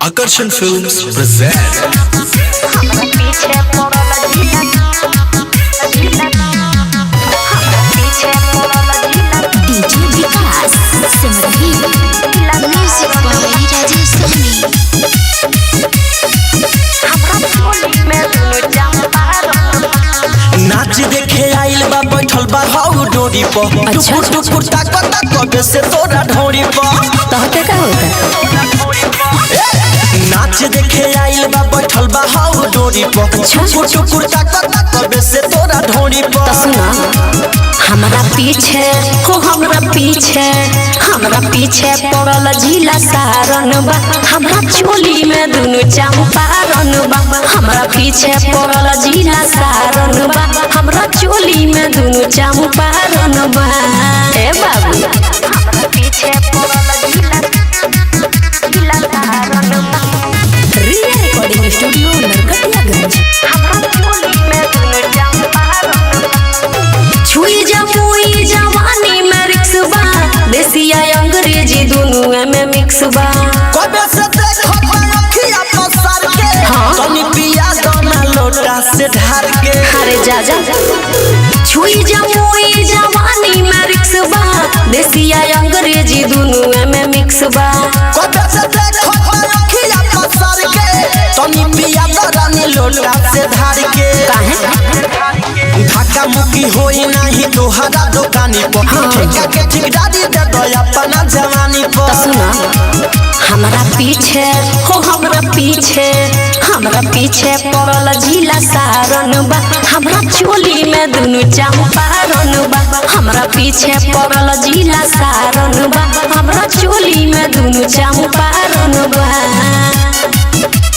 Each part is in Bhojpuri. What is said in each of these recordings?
Akarshan Films present DJ Vikas Simrahi music by Rajesh Sahni. नाच देखे आइल बा बैठल बा हाउ डोरी पर अच्छा। टुकुर टुकुर ताकता कबे से तोरा ढोरी पर तोहके का होता? नाच देखे आइल बा बैठल बा हाउ डोरी पर टुकुर टुकुर ताकता कबे से तोरा ढोरी पर सुना हमरा पीछे पड़ल झीला सारन बा। हमरा चोली में दुनु चंपारण बा। हमरा पीछे पड़ल झीला सारन बा। हमरा चोली में दुनु चंपारण बा। ए बाबू हमरा पीछे पड़ल झीला सारन बा। रिया रिकॉर्डिंग स्टूडियो नरकटियागंज। हमरा चोली में दुनु चंपारण बा। छुई जमुई जवानी में रिक्स बा। देसिया अंग्रेजी दोनों में मिक्स बा। कबे से देखो अखिया पसर के तनी पिया दोना लोटा से ढार के अरे जा छुई जमुई जवानी में रिक्स बा। देसिया अंग्रेजी दोनों में मिक्स बा। कबे से देखो अखिया पसर के तनी पिया दोना लोटा से ढार के धक्का मुक्की होई नाही तोहरा दुकानी पर ठेका के ठेकेदारी दे दो अपना जवानी पर सुना हमरा पीछे पड़ल झीला सारन बा। हमरा चोली में दुनु चंपारण बा। हमरा पीछे पड़ल झीला सारन बा। हमरा चोली में दुनु चंपारण बा।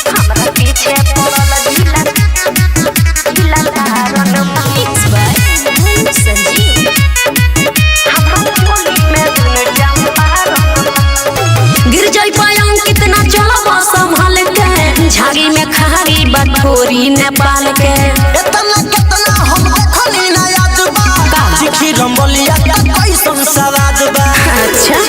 हमरा पीछे पड़ल झीला सारन बा। Mix by Sanjeev. हमरा चोली में दुनु चंपारण बा। गिर जाई पायंग कितना चलबा संभाल के। झाड़ी में खारी बठोरी नेपाल के। इतना कितना हम देखनी ना याद बा चिखी रंबलिया कैसन सवाद बा अच्छा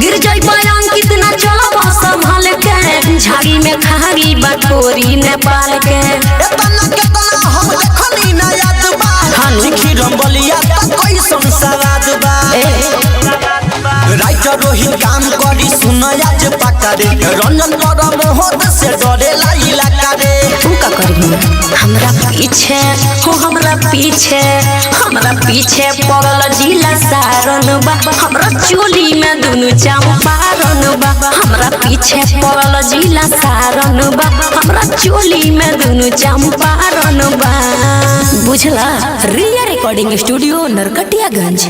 गिर जाई पायंग कितना चलबा संभाल के। झाड़ी में खारी बठोरी नेपाल के। इतना कितना हम देखनी ना याद बा चिखी रंबलिया कैसन सवाद बा राइटर रोहित काम करी सुनया जे पाका रे रंजन कर मोहत से डरे लाइला करे तू का करबी? हमरा पीछे पड़ल झीला सारन बा। हमरा चोली में दुनु चंपारण बा। हमरा पीछे पड़ल झीला सारन बा। हमरा चोली में दुनु चंपारण बा। बुझला? रिया रिकॉर्डिंग स्टूडियो नरकटियागंज।